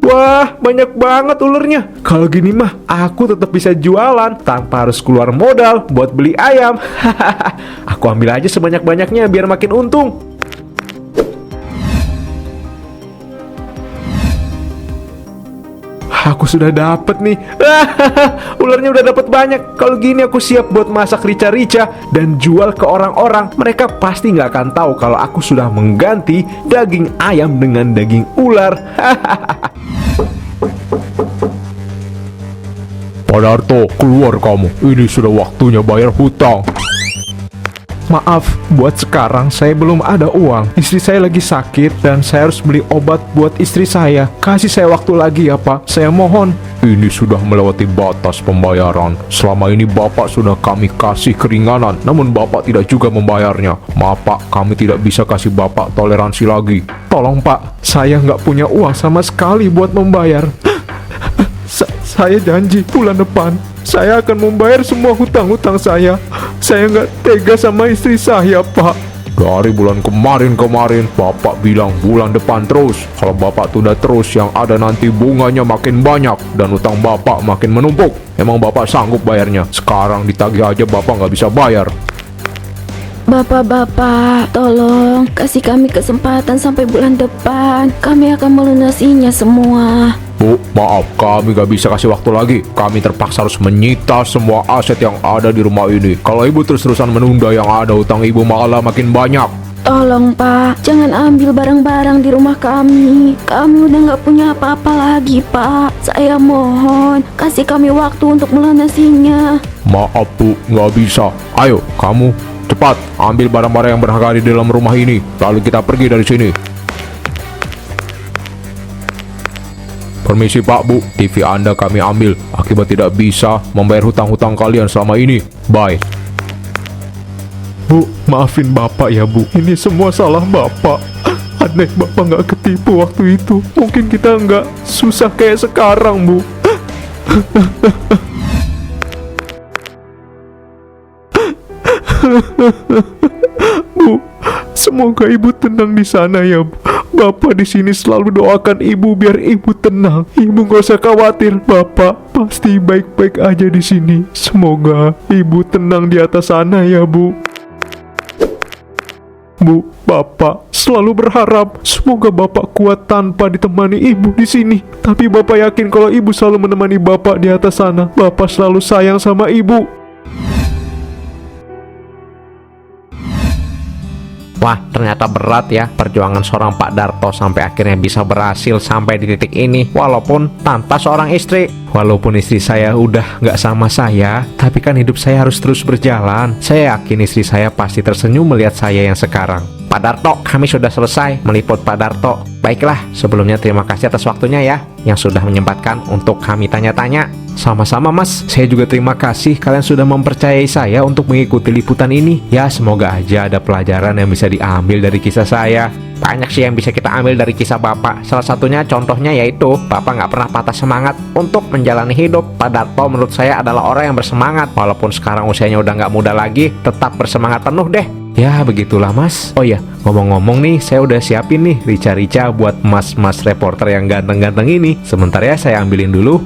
Wah, banyak banget ulernya. Kalau gini mah, aku tetap bisa jualan tanpa harus keluar modal buat beli ayam. Aku ambil aja sebanyak-banyaknya biar makin untung. Aku sudah dapet nih. Ularnya udah dapet banyak. Kalau gini aku siap buat masak rica-rica dan jual ke orang-orang. Mereka pasti nggak akan tahu kalau aku sudah mengganti daging ayam dengan daging ular. Pak Darto, keluar kamu. Ini sudah waktunya bayar hutang. Maaf, buat sekarang saya belum ada uang. Istri saya lagi sakit dan saya harus beli obat buat istri saya. Kasih saya waktu lagi ya Pak, saya mohon. Ini sudah melewati batas pembayaran. Selama ini Bapak sudah kami kasih keringanan, namun Bapak tidak juga membayarnya. Maaf Pak, kami tidak bisa kasih Bapak toleransi lagi. Tolong Pak, saya nggak punya uang sama sekali buat membayar. Saya janji bulan depan saya akan membayar semua hutang-hutang saya. Saya nggak tega sama istri saya, Pak. Dari bulan kemarin Bapak bilang bulan depan terus. Kalau Bapak tunda terus, yang ada nanti bunganya makin banyak dan utang Bapak makin menumpuk. Emang Bapak sanggup bayarnya? Sekarang ditagih aja Bapak nggak bisa bayar. Bapak-bapak, tolong kasih kami kesempatan sampai bulan depan. Kami akan melunasinya semua. Bu, maaf, kami gak bisa kasih waktu lagi. Kami terpaksa harus menyita semua aset yang ada di rumah ini. Kalau ibu terus-terusan menunda, yang ada utang ibu malah makin banyak. Tolong Pak, jangan ambil barang-barang di rumah kami. Kami udah gak punya apa-apa lagi Pak. Saya mohon, kasih kami waktu untuk melunasinya. Maaf Bu, gak bisa. Ayo, kamu cepat ambil barang-barang yang berharga di dalam rumah ini. Lalu kita pergi dari sini. Permisi Pak Bu, TV Anda kami ambil akibat tidak bisa membayar hutang-hutang kalian selama ini. Bye. Bu, maafin Bapak ya Bu. Ini semua salah Bapak. Andai Bapak nggak ketipu waktu itu, mungkin kita nggak susah kayak sekarang Bu. Bu, semoga Ibu tenang di sana ya Bu. Bapak di sini selalu doakan Ibu biar Ibu tenang. Ibu gak usah khawatir. Bapak pasti baik-baik aja di sini. Semoga Ibu tenang di atas sana ya Bu. Bu, Bapak selalu berharap semoga Bapak kuat tanpa ditemani Ibu di sini. Tapi Bapak yakin kalau Ibu selalu menemani Bapak di atas sana. Bapak selalu sayang sama Ibu. Wah, ternyata berat ya perjuangan seorang Pak Darto sampai akhirnya bisa berhasil sampai di titik ini, walaupun tanpa seorang istri. Walaupun istri saya udah nggak sama saya, tapi kan hidup saya harus terus berjalan. Saya yakin istri saya pasti tersenyum melihat saya yang sekarang. Pak Darto, kami sudah selesai meliput Pak Darto. Baiklah, sebelumnya terima kasih atas waktunya ya, yang sudah menyempatkan untuk kami tanya-tanya. Sama-sama Mas, saya juga terima kasih kalian sudah mempercayai saya untuk mengikuti liputan ini. Ya, semoga aja ada pelajaran yang bisa diambil dari kisah saya. Banyak sih yang bisa kita ambil dari kisah Bapak. Salah satunya contohnya yaitu Bapak nggak pernah patah semangat untuk menjalani hidup. Pak Darto menurut saya adalah orang yang bersemangat. Walaupun sekarang usianya udah nggak muda lagi, tetap bersemangat penuh deh. Ya begitulah Mas. Oh ya, ngomong-ngomong nih, saya udah siapin nih rica-rica buat mas-mas reporter yang ganteng-ganteng ini. Sebentar ya, saya ambilin dulu.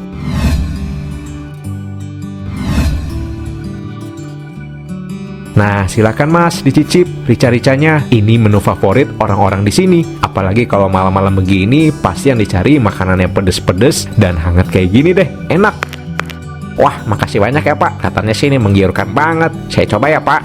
Nah, silakan Mas dicicip rica-ricanya. Ini menu favorit orang-orang di sini. Apalagi kalau malam-malam begini, pasti yang dicari makanan yang pedes-pedes dan hangat kayak gini deh. Enak. Wah, makasih banyak ya Pak. Katanya sih ini menggiurkan banget. Saya coba ya Pak.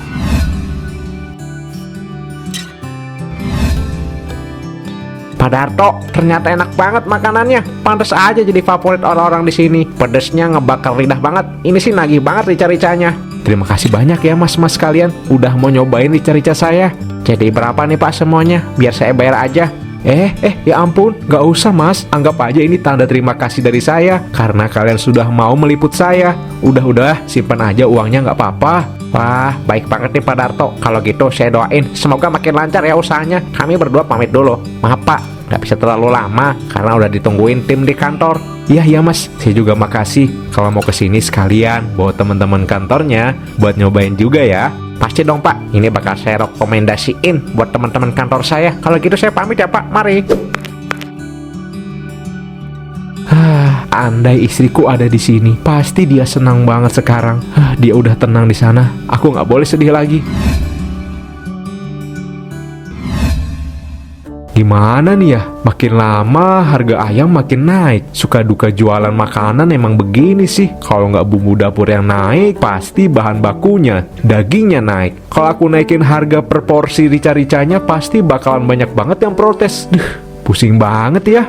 Pak Darto, ternyata enak banget makanannya. Pantes aja jadi favorit orang-orang di sini. Pedesnya ngebakar lidah banget. Ini sih nagih banget rica-ricanya. Terima kasih banyak ya mas-mas kalian udah mau nyobain rica-rica saya. Jadi berapa nih Pak semuanya? Biar saya bayar aja. Ya ampun, gak usah Mas. Anggap aja ini tanda terima kasih dari saya karena kalian sudah mau meliput saya. Udah, simpan aja uangnya gak apa-apa. Wah, baik banget nih Pak Darto. Kalau gitu saya doain semoga makin lancar ya usahanya. Kami berdua pamit dulu. Maaf Pak, gak bisa terlalu lama karena udah ditungguin tim di kantor. Iya Mas, saya juga makasih. Kalau mau kesini sekalian bawa teman-teman kantornya buat nyobain juga ya. Pasti dong Pak, ini bakal saya rekomendasiin buat teman-teman kantor saya. Kalau gitu saya pamit ya Pak, mari. andai istriku ada di sini, pasti dia senang banget sekarang. Dia udah tenang di sana, aku nggak boleh sedih lagi. Gimana nih ya? Makin lama harga ayam makin naik. Suka duka jualan makanan emang begini sih. Kalau nggak bumbu dapur yang naik, pasti bahan bakunya, dagingnya naik. Kalau aku naikin harga per porsi rica-ricanya, pasti bakalan banyak banget yang protes. Pusing banget ya.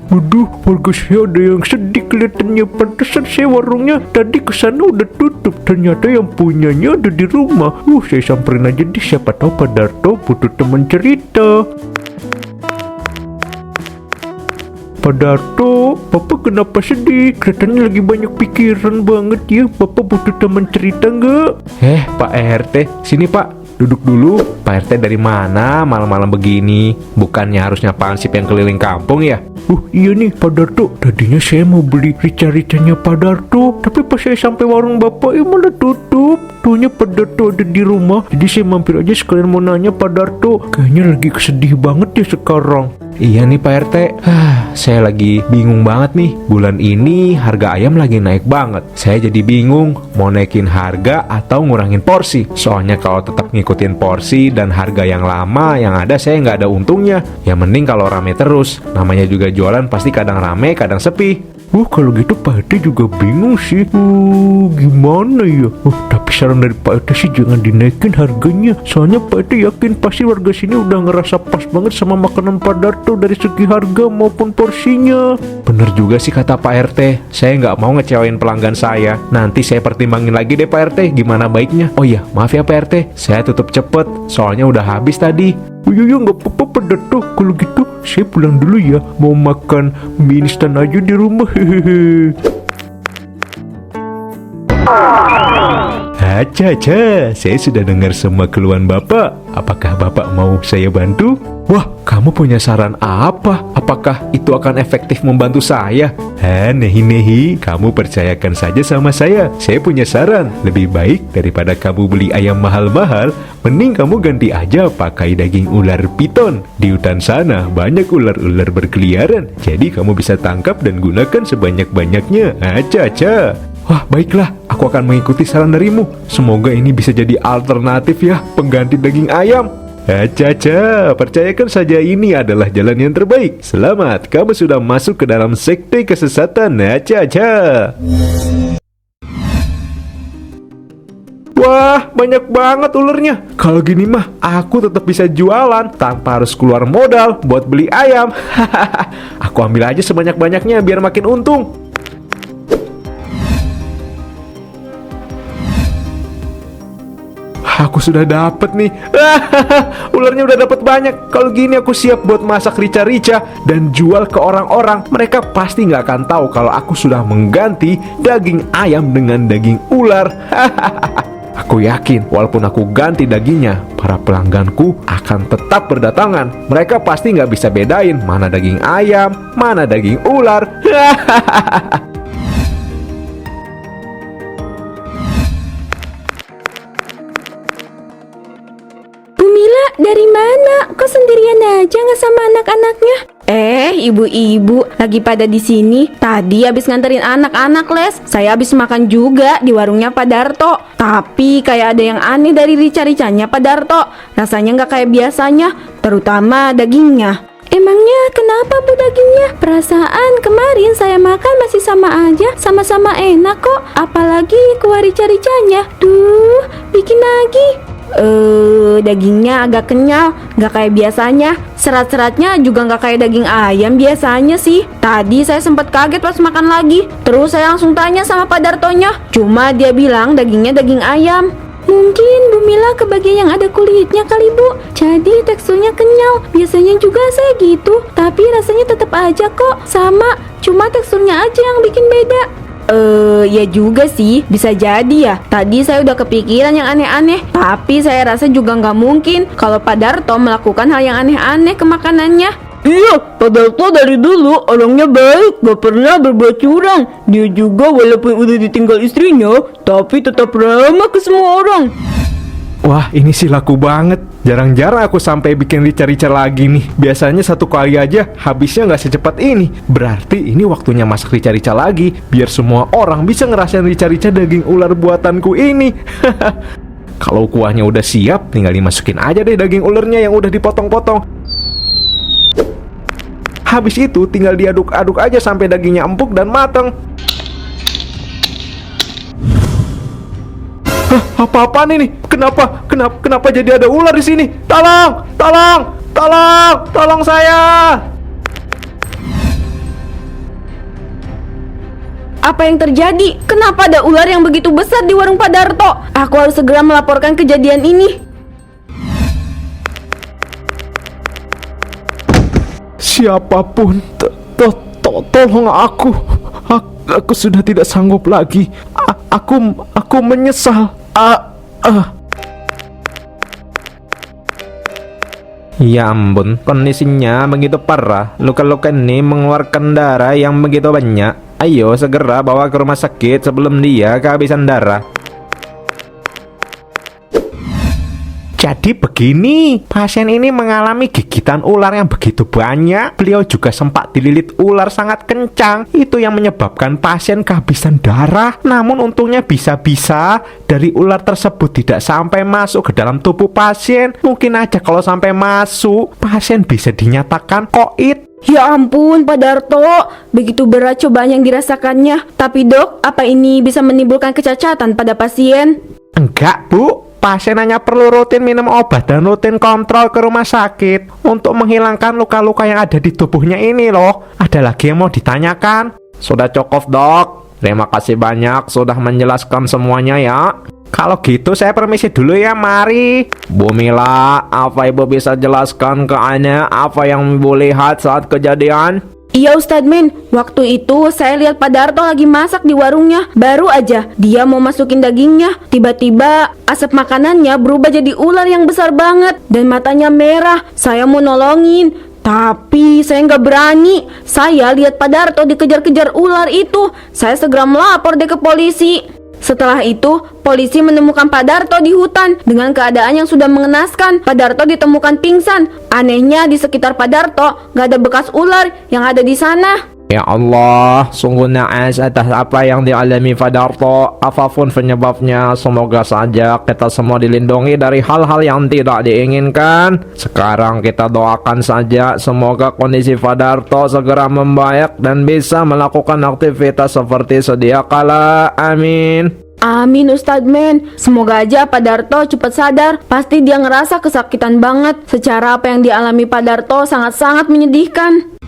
Waduh, warga saya ada yang sedih kelihatannya. Pantesan saya warungnya tadi kesana udah tutup. Ternyata yang punyanya ada di rumah. Saya samperin aja deh, siapa tahu Pak Darto butuh teman cerita. Pak Darto, Bapak kenapa sedih? Kelihatannya lagi banyak pikiran banget ya. Bapak butuh teman cerita nggak? Pak RT, sini Pak. Duduk dulu. Pak RT dari mana malam-malam begini? Bukannya harusnya Pansip yang keliling kampung ya? Iya nih Pak Darto, tadinya saya mau beli rica-ricanya Pak Darto, tapi pas saya sampai warung Bapak malah tutup. Tuhnya Pak Darto ada di rumah, jadi saya mampir aja sekalian mau nanya Pak Darto. Kayaknya lagi kesedih banget ya sekarang. Iya nih Pak RT, saya lagi bingung banget nih. Bulan ini harga ayam lagi naik banget. Saya jadi bingung mau naikin harga atau ngurangin porsi. Soalnya kalau tetap ngikutin porsi dan harga yang lama, yang ada saya nggak ada untungnya. Ya mending kalau rame terus. Namanya juga jualan pasti kadang rame, kadang sepi. Kalau gitu Pak RT juga bingung sih. Gimana ya? Tapi saran dari Pak RT sih jangan dinaikin harganya. Soalnya Pak RT yakin pasti warga sini udah ngerasa pas banget sama makanan Pak Darto dari segi harga maupun porsinya. Bener juga sih kata Pak RT. Saya nggak mau ngecewain pelanggan saya. Nanti saya pertimbangin lagi deh Pak RT gimana baiknya. Oh iya, maaf ya Pak RT, saya tutup cepet. Soalnya udah habis tadi. Iya nggak apa-apa Pak Darto. Kalau gitu saya pulang dulu ya. Mau makan mie instan aja di rumah. Aja, saya sudah dengar semua keluhan Bapak. Apakah Bapak mau saya bantu? Wah, kamu punya saran apa? Apakah itu akan efektif membantu saya? Nehi, kamu percayakan saja sama saya. Saya punya saran. Lebih baik daripada kamu beli ayam mahal-mahal, mending kamu ganti aja pakai daging ular piton. Di hutan sana banyak ular-ular berkeliaran, jadi kamu bisa tangkap dan gunakan sebanyak-banyaknya. Aja. Wah, baiklah, aku akan mengikuti saran darimu. Semoga ini bisa jadi alternatif ya, pengganti daging ayam. Aja, percayakan saja ini adalah jalan yang terbaik. Selamat, kamu sudah masuk ke dalam sekte kesesatan. Aja. Wah, banyak banget ulernya. Kalau gini mah, aku tetap bisa jualan tanpa harus keluar modal buat beli ayam. Aku ambil aja sebanyak-banyaknya biar makin untung. Aku sudah dapat nih. Ularnya udah dapat banyak. Kalau gini aku siap buat masak rica-rica dan jual ke orang-orang. Mereka pasti nggak akan tahu kalau aku sudah mengganti daging ayam dengan daging ular. Aku yakin walaupun aku ganti dagingnya, para pelangganku akan tetap berdatangan. Mereka pasti nggak bisa bedain mana daging ayam, mana daging ular. Dari mana? Kok sendirian aja nggak sama anak-anaknya? Ibu-ibu lagi pada di sini. Tadi habis nganterin anak-anak les. Saya habis makan juga di warungnya Pak Darto. Tapi kayak ada yang aneh dari rica-ricanya Pak Darto. Rasanya nggak kayak biasanya, terutama dagingnya. Emangnya kenapa Bu dagingnya? Perasaan kemarin saya makan masih sama aja, sama-sama enak kok. Apalagi kuah rica-ricanya. Duh, bikin lagi. Dagingnya agak kenyal, nggak kayak biasanya. Serat-seratnya juga nggak kayak daging ayam biasanya sih. Tadi saya sempat kaget pas makan lagi. Terus saya langsung tanya sama Pak Dartonya. Cuma dia bilang dagingnya daging ayam. Mungkin Bu Mila ke bagian yang ada kulitnya kali Bu. Jadi teksturnya kenyal. Biasanya juga saya gitu, tapi rasanya tetap aja kok sama. Cuma teksturnya aja yang bikin beda. Ya juga sih, bisa jadi ya. Tadi saya udah kepikiran yang aneh-aneh, tapi saya rasa juga nggak mungkin kalau Pak Darto melakukan hal yang aneh-aneh ke makanannya. Iya, Pak Darto dari dulu orangnya baik, gak pernah berbuat curang. Dia juga walaupun udah ditinggal istrinya, tapi tetap ramah ke semua orang. Wah, ini sih laku banget. Jarang-jarang aku sampai bikin rica-rica lagi nih. Biasanya satu kali aja habisnya nggak secepat ini. Berarti ini waktunya masak rica-rica lagi, biar semua orang bisa ngerasain rica-rica daging ular buatanku ini. Kalau kuahnya udah siap, tinggal dimasukin aja deh daging ularnya yang udah dipotong-potong. Habis itu tinggal diaduk-aduk aja sampai dagingnya empuk dan matang. Hah, apa-apaan ini? Kenapa jadi ada ular di sini? Tolong saya! Apa yang terjadi? Kenapa ada ular yang begitu besar di warung Pak Darto? Aku harus segera melaporkan kejadian ini. Siapapun, tolong aku. Aku sudah tidak sanggup lagi. Aku menyesal. Ya ampun, kondisinya begitu parah. Luka-luka ini mengeluarkan darah yang begitu banyak. Ayo segera bawa ke rumah sakit sebelum dia kehabisan darah. Jadi begini, pasien ini mengalami gigitan ular yang begitu banyak. Beliau juga sempat dililit ular sangat kencang. Itu yang menyebabkan pasien kehabisan darah. Namun untungnya bisa-bisa dari ular tersebut tidak sampai masuk ke dalam tubuh pasien. Mungkin aja kalau sampai masuk, pasien bisa dinyatakan koid. Ya ampun Pak Darto, begitu berat cobaan yang dirasakannya. Tapi dok, apa ini bisa menimbulkan kecacatan pada pasien? Enggak bu, pasien hanya perlu rutin minum obat dan rutin kontrol ke rumah sakit untuk menghilangkan luka-luka yang ada di tubuhnya ini loh. Ada lagi yang mau ditanyakan? Sudah cukup dok, terima kasih banyak sudah menjelaskan semuanya ya. Kalau gitu saya permisi dulu ya, mari. Bu Mila, apa ibu bisa jelaskan ke Ana apa yang ibu lihat saat kejadian? Iya Ustadz Men, waktu itu saya lihat Pak Darto lagi masak di warungnya. Baru aja dia mau masukin dagingnya, tiba-tiba asap makanannya berubah jadi ular yang besar banget dan matanya merah. Saya mau nolongin, tapi saya nggak berani. Saya lihat Pak Darto dikejar-kejar ular itu. Saya segera melapor deh ke polisi. Setelah itu, polisi menemukan Pak Darto di hutan dengan keadaan yang sudah mengenaskan. Pak Darto ditemukan pingsan. Anehnya di sekitar Pak Darto nggak ada bekas ular yang ada di sana. Ya Allah, sungguh naas atas apa yang dialami Pak Darto. Apapun penyebabnya, semoga saja kita semua dilindungi dari hal-hal yang tidak diinginkan. Sekarang kita doakan saja semoga kondisi Pak Darto segera membaik dan bisa melakukan aktivitas seperti sedia kala. Amin. Amin Ustadz Men, semoga aja Pak Darto cepat sadar. Pasti dia ngerasa kesakitan banget. Secara apa yang dialami Pak Darto sangat-sangat menyedihkan.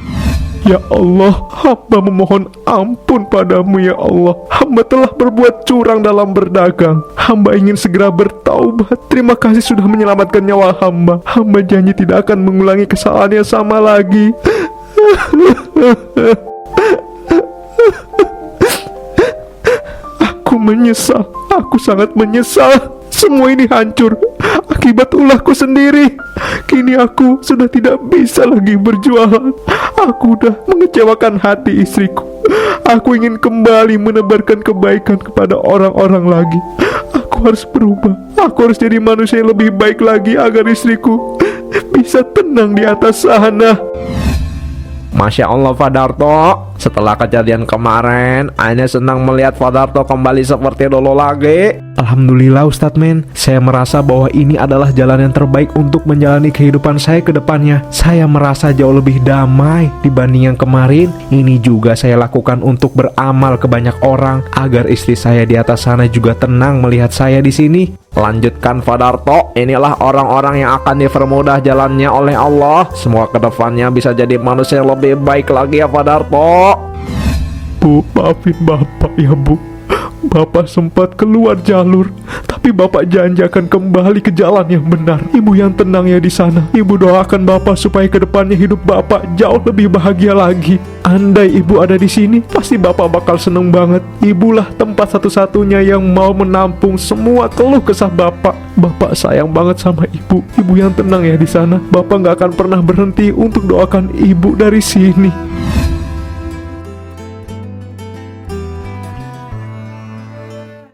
Ya Allah, hamba memohon ampun padamu ya Allah. Hamba telah berbuat curang dalam berdagang. Hamba ingin segera bertaubat. Terima kasih sudah menyelamatkan nyawa hamba. Hamba janji tidak akan mengulangi kesalahan yang sama lagi. Aku menyesal. Aku sangat menyesal. Semua ini hancur akibat ulahku sendiri. Kini aku sudah tidak bisa lagi berjualan. Aku udah mengecewakan hati istriku. Aku ingin kembali menebarkan kebaikan kepada orang-orang lagi. Aku harus berubah. Aku harus jadi manusia yang lebih baik lagi agar istriku bisa tenang di atas sana. Masya Allah Pak Darto, setelah kejadian kemarin, Ana senang melihat Pak Darto kembali seperti dulu lagi. Alhamdulillah Ustadz Men, saya merasa bahwa ini adalah jalan yang terbaik untuk menjalani kehidupan saya ke depannya. Saya merasa jauh lebih damai dibanding yang kemarin. Ini juga saya lakukan untuk beramal ke banyak orang agar istri saya di atas sana juga tenang melihat saya di sini. Lanjutkan Pak Darto, inilah orang-orang yang akan dipermudah jalannya oleh Allah. Semoga kedepannya bisa jadi manusia yang lebih baik lagi ya Pak Darto. Bu, maafin Bapak ya Bu. Bapak sempat keluar jalur, tapi Bapak janji akan kembali ke jalan yang benar. Ibu yang tenang ya di sana. Ibu doakan Bapak supaya kedepannya hidup Bapak jauh lebih bahagia lagi. Andai Ibu ada di sini, pasti Bapak bakal seneng banget. Ibulah tempat satu-satunya yang mau menampung semua keluh kesah Bapak. Bapak sayang banget sama Ibu. Ibu yang tenang ya di sana. Bapak nggak akan pernah berhenti untuk doakan Ibu dari sini.